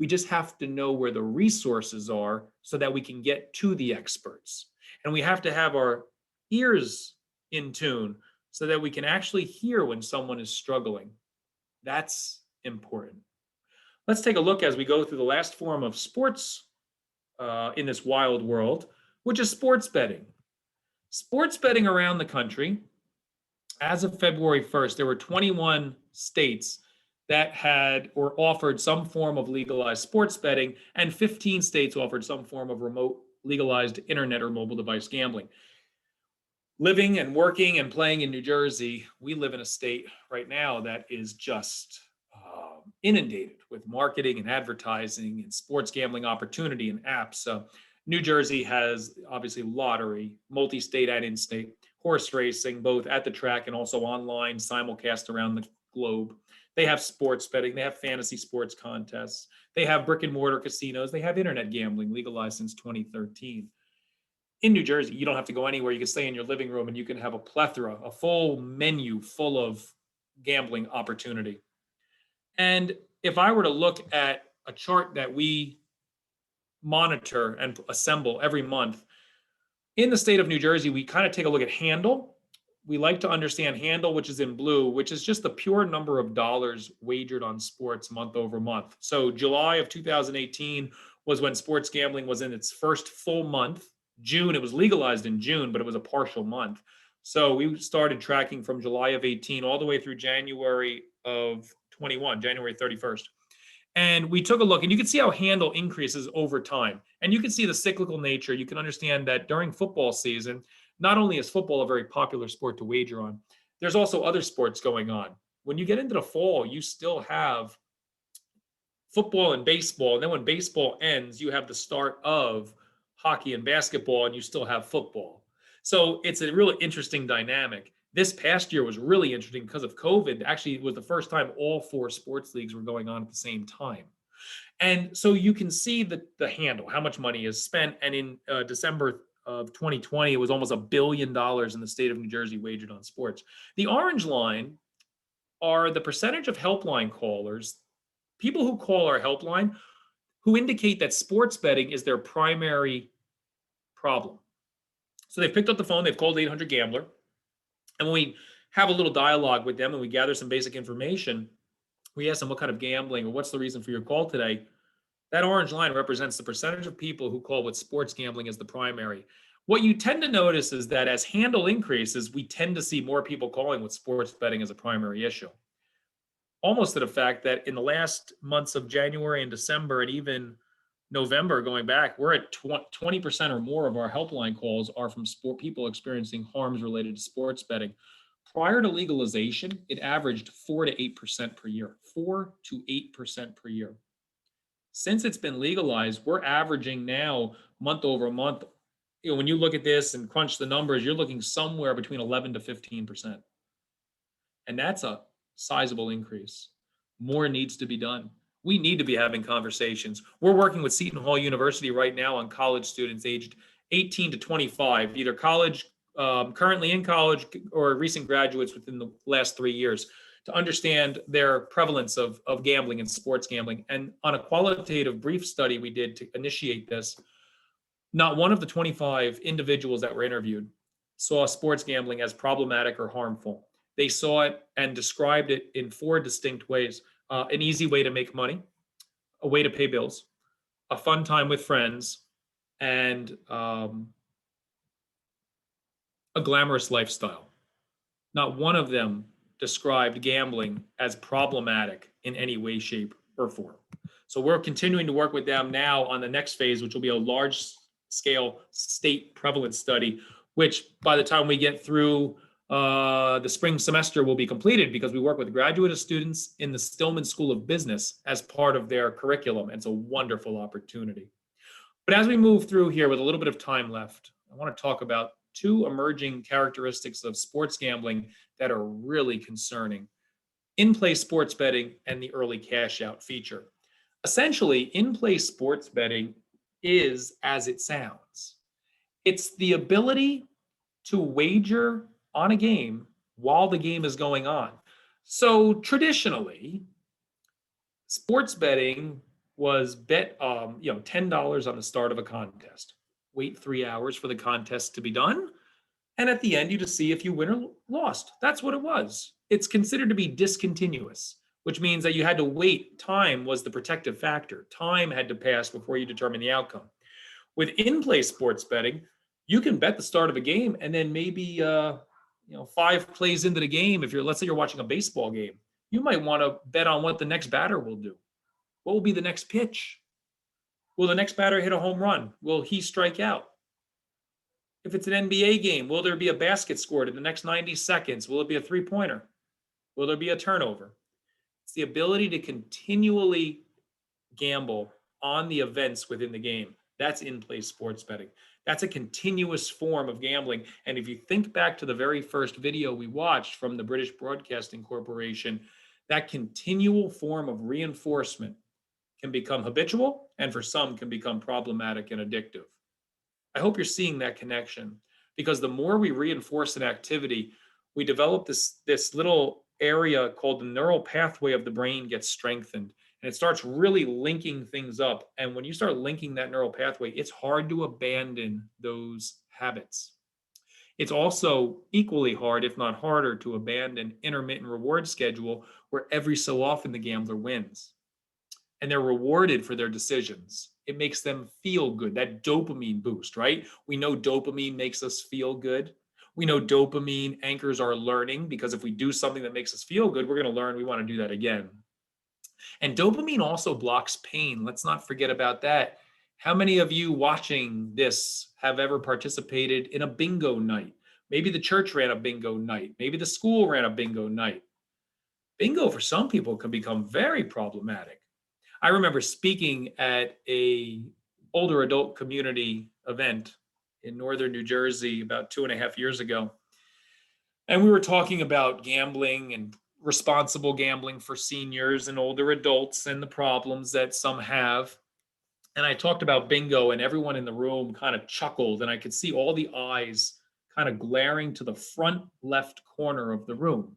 We just have to know where the resources are so that we can get to the experts. And we have to have our ears in tune so that we can actually hear when someone is struggling. That's important. Let's take a look as we go through the last form of sports in this wild world, which is sports betting. Sports betting around the country, as of February 1st, there were 21 states that had or offered some form of legalized sports betting, and 15 states offered some form of remote legalized internet or mobile device gambling. Living and working and playing in New Jersey, we live in a state right now that is just inundated with marketing and advertising and sports gambling opportunity and apps. New Jersey has obviously lottery, multi-state and in-state, horse racing, both at the track and also online, simulcast around the globe. They have sports betting. They have fantasy sports contests. They have brick and mortar casinos. They have internet gambling, legalized since 2013. In New Jersey, you don't have to go anywhere. You can stay in your living room and you can have a plethora, a full menu full of gambling opportunity. And if I were to look at a chart that we monitor and assemble every month, in the state of New Jersey, we kind of take a look at handle. We like to understand handle, which is in blue, which is just the pure number of dollars wagered on sports month over month. So July of 2018 was when sports gambling was in its first full month. June, it was legalized in June, but it was a partial month. So we started tracking from July of 18 all the way through January of 21, January 31st. And we took a look, and you can see how handle increases over time. And you can see the cyclical nature. You can understand that during football season, not only is football a very popular sport to wager on, there's also other sports going on. When you get into the fall, you still have football and baseball. And then when baseball ends, you have the start of hockey and basketball, and you still have football. So it's a really interesting dynamic. This past year was really interesting because of COVID. Actually, it was the first time all 4 sports leagues were going on at the same time. And so you can see the handle, how much money is spent. And in December of 2020, it was almost $1 billion in the state of New Jersey wagered on sports. The orange line are the percentage of helpline callers, people who call our helpline, who indicate that sports betting is their primary problem. So they've picked up the phone, they've called 800-GAMBLER. And when we have a little dialogue with them and we gather some basic information, we ask them what kind of gambling or what's the reason for your call today. That orange line represents the percentage of people who call with sports gambling as the primary. What you tend to notice is that as handle increases, we tend to see more people calling with sports betting as a primary issue. Almost to the fact that in the last months of January and December and even November going back, we're at 20% or more of our helpline calls are from people experiencing harms related to sports betting. Prior to legalization, it averaged 4 to 8% per year, 4 to 8% per year. Since it's been legalized, we're averaging now month over month. When you look at this and crunch the numbers, you're looking somewhere between 11 to 15%. And that's a sizable increase. More needs to be done. We need to be having conversations. We're working with Seton Hall University right now on college students aged 18 to 25, either college, currently in college, or recent graduates within the last 3 years, to understand their prevalence of gambling and sports gambling. And on a qualitative brief study we did to initiate this, not one of the 25 individuals that were interviewed saw sports gambling as problematic or harmful. They saw it and described it in 4 distinct ways. An easy way to make money, a way to pay bills, a fun time with friends, and a glamorous lifestyle. Not one of them described gambling as problematic in any way, shape, or form. So we're continuing to work with them now on the next phase, which will be a large-scale state prevalence study, which by the time we get through the spring semester will be completed, because we work with graduate students in the Stillman School of Business as part of their curriculum. It's a wonderful opportunity. But as we move through here with a little bit of time left, I want to talk about 2 emerging characteristics of sports gambling that are really concerning: in-play sports betting and the early cash out feature. Essentially, in-play sports betting is as it sounds. It's the ability to wager on a game while the game is going on. So traditionally, sports betting was bet, $10 on the start of a contest. Wait 3 hours for the contest to be done, and at the end, you just see if you win or lost. That's what it was. It's considered to be discontinuous. which means that you had to wait. Time was the protective factor. Time had to pass before you determine the outcome. With in-play sports betting, you can bet the start of a game, and then maybe 5 plays into the game, let's say you're watching a baseball game, you might want to bet on what the next batter will do. What will be the next pitch? Will the next batter hit a home run? Will he strike out? If it's an NBA game, will there be a basket scored in the next 90 seconds? Will it be a three-pointer? Will there be a turnover? It's the ability to continually gamble on the events within the game. That's in-play sports betting. That's a continuous form of gambling. And if you think back to the very first video we watched from the British Broadcasting Corporation, that continual form of reinforcement can become habitual, and for some can become problematic and addictive. I hope you're seeing that connection, because the more we reinforce an activity, we develop this little area called the neural pathway of the brain gets strengthened, and it starts really linking things up. And when you start linking that neural pathway, it's hard to abandon those habits. It's also equally hard, if not harder, to abandon intermittent reward schedule where every so often the gambler wins and they're rewarded for their decisions. It makes them feel good, that dopamine boost, right? We know dopamine makes us feel good. We know dopamine anchors our learning, because if we do something that makes us feel good, we're going to learn we want to do that again. And dopamine also blocks pain. Let's not forget about that. How many of you watching this have ever participated in a bingo night? Maybe the church ran a bingo night. Maybe the school ran a bingo night. Bingo for some people can become very problematic. I remember speaking at a older adult community event in northern New Jersey about 2.5 years ago. And we were talking about gambling and responsible gambling for seniors and older adults and the problems that some have. And I talked about bingo, and everyone in the room kind of chuckled, and I could see all the eyes kind of glaring to the front left corner of the room.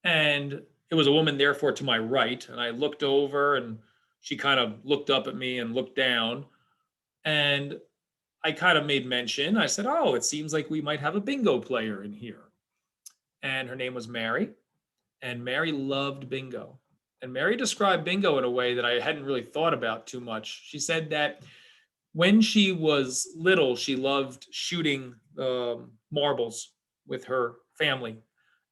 And it was a woman, therefore, to my right. And I looked over, and she kind of looked up at me and looked down. And I kind of made mention. I said, "Oh, it seems like we might have a bingo player in here." And her name was Mary. And Mary loved bingo. And Mary described bingo in a way that I hadn't really thought about too much. She said that when she was little, she loved shooting marbles with her family.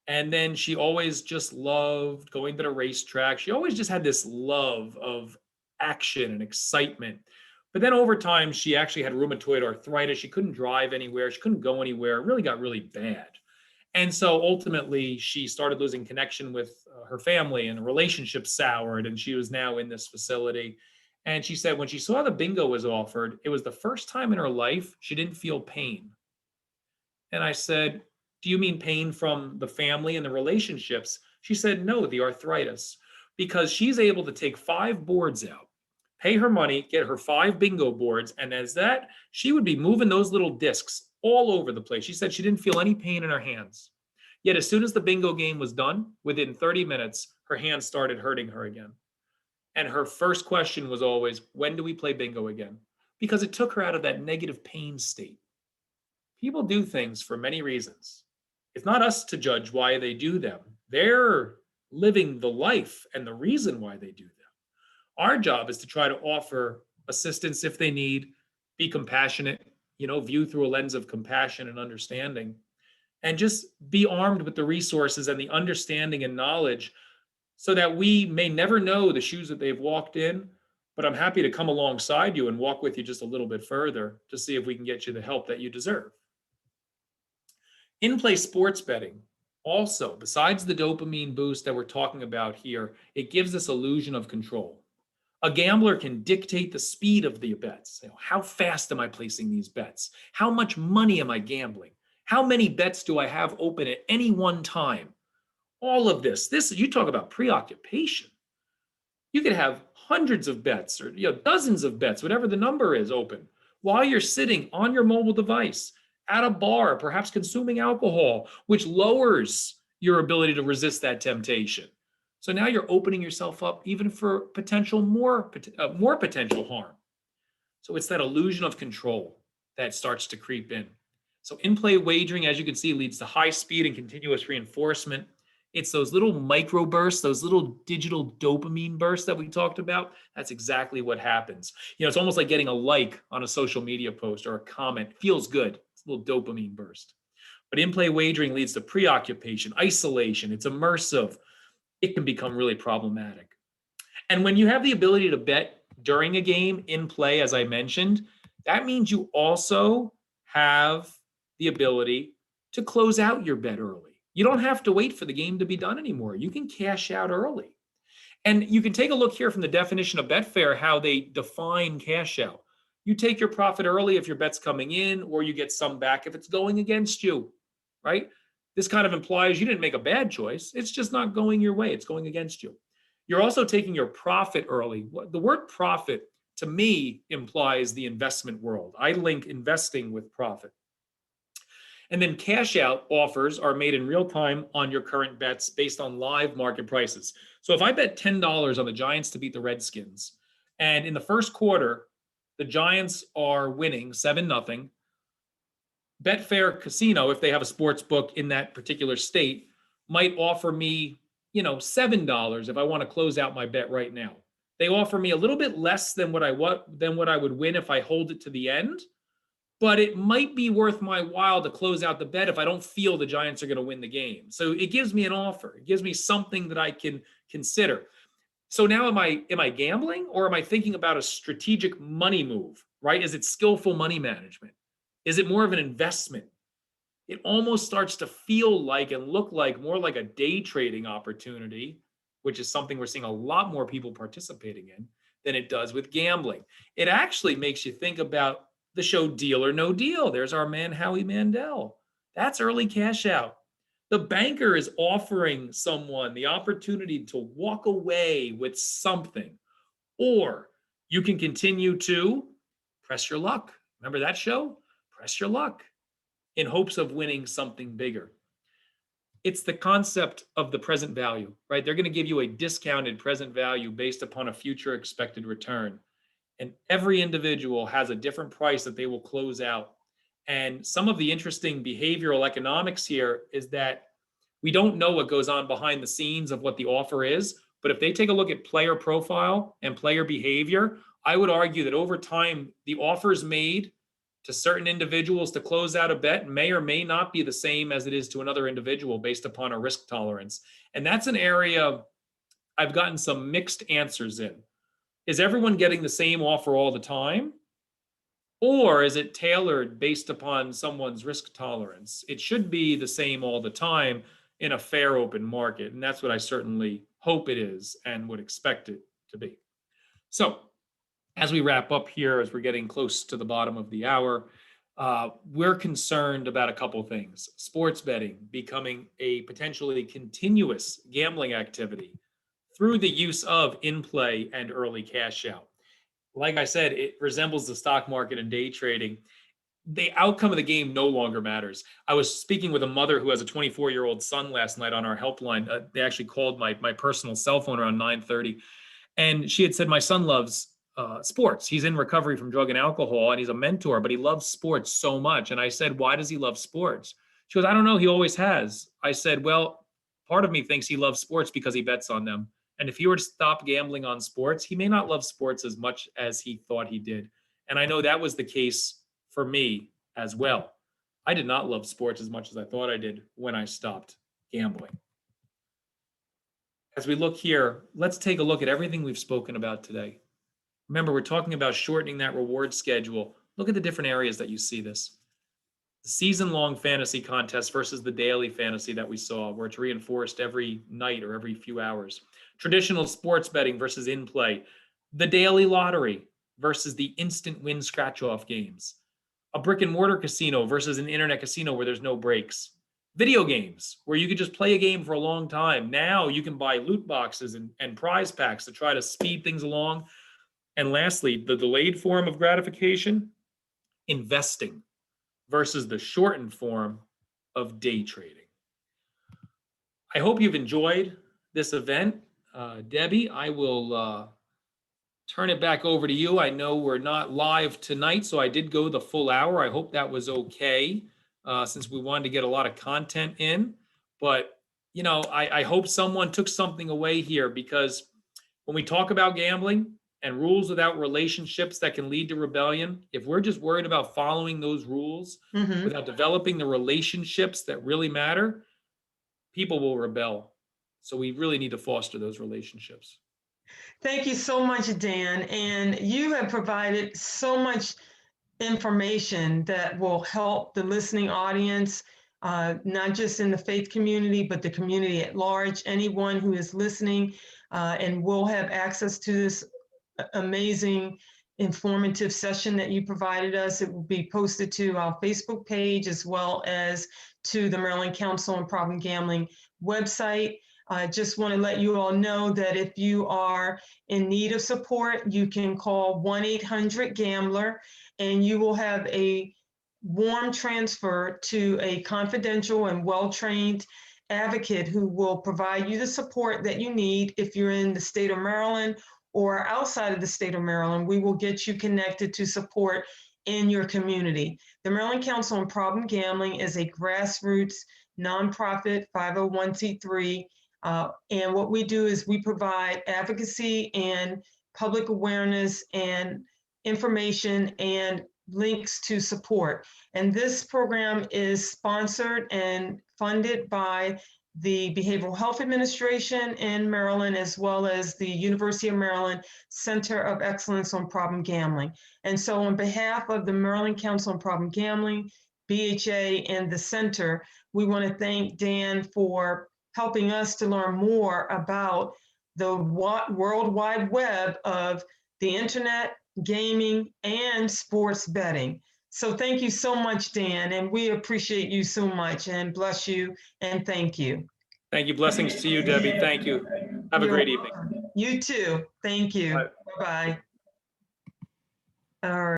And then she always just loved going to the racetrack. She always just had this love of action and excitement. But then over time, she actually had rheumatoid arthritis. She couldn't drive anywhere. She couldn't go anywhere. It really got really bad. And so ultimately, she started losing connection with her family, and the relationship soured, and she was now in this facility. And she said when she saw the bingo was offered, it was the first time in her life she didn't feel pain. And I said, "Do you mean pain from the family and the relationships?" She said, "No, the arthritis," because she's able to take 5 boards out, pay her money, get her 5 bingo boards. And as that, she would be moving those little discs all over the place. She said she didn't feel any pain in her hands. Yet as soon as the bingo game was done, within 30 minutes, her hands started hurting her again. And her first question was always, "When do we play bingo again?" Because it took her out of that negative pain state. People do things for many reasons. It's not us to judge why they do them. They're living the life and the reason why they do them. Our job is to try to offer assistance if they need, be compassionate, view through a lens of compassion and understanding, and just be armed with the resources and the understanding and knowledge so that we may never know the shoes that they've walked in, but I'm happy to come alongside you and walk with you just a little bit further to see if we can get you the help that you deserve. In-play sports betting also, besides the dopamine boost that we're talking about here, it gives this illusion of control. A gambler can dictate the speed of the bets. How fast am I placing these bets? How much money am I gambling? How many bets do I have open at any one time? All of this, you talk about preoccupation. You could have hundreds of bets or dozens of bets, whatever the number is, open while you're sitting on your mobile device at a bar, perhaps consuming alcohol, which lowers your ability to resist that temptation. So now you're opening yourself up even for potential more potential harm. So it's that illusion of control that starts to creep in. So in-play wagering, as you can see, leads to high speed and continuous reinforcement. It's those little micro bursts, those little digital dopamine bursts that we talked about. That's exactly what happens. It's almost like getting a like on a social media post or a comment. Feels good. It's a little dopamine burst. But in-play wagering leads to preoccupation, isolation. It's immersive. It can become really problematic. And when you have the ability to bet during a game in play, as I mentioned, that means you also have the ability to close out your bet early. You don't have to wait for the game to be done anymore. You can cash out early. And you can take a look here from the definition of Betfair, how they define cash out. You take your profit early if your bet's coming in, or you get some back if it's going against you, right? This kind of implies you didn't make a bad choice. It's just not going your way. It's going against you. You're also taking your profit early. The word profit, to me, implies the investment world. I link investing with profit. And then cash out offers are made in real time on your current bets based on live market prices. So if I bet $10 on the Giants to beat the Redskins, and in the first quarter, the Giants are winning 7-0, Betfair Casino, if they have a sports book in that particular state, might offer me, $7 if I want to close out my bet right now. They offer me a little bit less than what I would win if I hold it to the end, but it might be worth my while to close out the bet if I don't feel the Giants are going to win the game. So it gives me an offer. It gives me something that I can consider. So now am I gambling, or am I thinking about a strategic money move, right? Is it skillful money management? Is it more of an investment? It almost starts to feel like and look like more like a day trading opportunity, which is something we're seeing a lot more people participating in than it does with gambling. It actually makes you think about the show Deal or No Deal. There's our man, Howie Mandel. That's early cash out. The banker is offering someone the opportunity to walk away with something, or you can continue to press your luck. Remember that show? Press your luck in hopes of winning something bigger. It's the concept of the present value, right? They're going to give you a discounted present value based upon a future expected return. And every individual has a different price that they will close out. And some of the interesting behavioral economics here is that we don't know what goes on behind the scenes of what the offer is. But if they take a look at player profile and player behavior, I would argue that over time, the offers made to certain individuals to close out a bet may or may not be the same as it is to another individual based upon a risk tolerance. And that's an area I've gotten some mixed answers in. Is everyone getting the same offer all the time? Or is it tailored based upon someone's risk tolerance? It should be the same all the time in a fair open market. And that's what I certainly hope it is and would expect it to be. So as we wrap up here, as we're getting close to the bottom of the hour, we're concerned about a couple things. Sports betting becoming a potentially continuous gambling activity through the use of in-play and early cash out. Like I said, it resembles the stock market and day trading. The outcome of the game no longer matters. I was speaking with a mother who has a 24-year-old son last night on our helpline. They actually called my personal cell phone around 9:30. And she had said, my son loves sports. He's in recovery from drug and alcohol, and he's a mentor, but he loves sports so much. And I said, why does he love sports? She goes, I don't know. He always has. I said, well, part of me thinks he loves sports because he bets on them. And if he were to stop gambling on sports, he may not love sports as much as he thought he did. And I know that was the case for me as well. I did not love sports as much as I thought I did when I stopped gambling. As we look here, let's take a look at everything we've spoken about today. Remember, we're talking about shortening that reward schedule. Look at the different areas that you see this. The season-long fantasy contest versus the daily fantasy that we saw, where it's reinforced every night or every few hours. Traditional sports betting versus in-play. The daily lottery versus the instant win scratch-off games. A brick-and-mortar casino versus an internet casino where there's no breaks. Video games, where you could just play a game for a long time. Now you can buy loot boxes and prize packs to try to speed things along. And lastly, the delayed form of gratification, investing versus the shortened form of day trading. I hope you've enjoyed this event. Debbie, I will turn it back over to you. I know we're not live tonight, so I did go the full hour. I hope that was okay, since we wanted to get a lot of content in. But I hope someone took something away here, because when we talk about gambling and rules without relationships that can lead to rebellion, if we're just worried about following those rules Mhm. without developing the relationships that really matter, people will rebel. So we really need to foster those relationships. Thank you so much, Dan. And you have provided so much information that will help the listening audience, not just in the faith community, but the community at large. Anyone who is listening and will have access to this amazing, informative session that you provided us. It will be posted to our Facebook page as well as to the Maryland Council on Problem Gambling website. I just want to let you all know that if you are in need of support, you can call 1-800-GAMBLER and you will have a warm transfer to a confidential and well-trained advocate who will provide you the support that you need. If you're in the state of Maryland or outside of the state of Maryland, we will get you connected to support in your community. The Maryland Council on Problem Gambling is a grassroots nonprofit 501c3. And what we do is we provide advocacy and public awareness and information and links to support. And this program is sponsored and funded by the Behavioral Health Administration in Maryland, as well as the University of Maryland Center of Excellence on Problem Gambling. And so on behalf of the Maryland Council on Problem Gambling, BHA, and the center, we want to thank Dan for helping us to learn more about the World Wide Web of the internet, gaming, and sports betting. So thank you so much, Dan, and we appreciate you so much, and bless you and thank you. Thank you. Blessings to you, Debbie. Thank you. Have a great evening. You too. Thank you. Bye. Bye-bye. All right.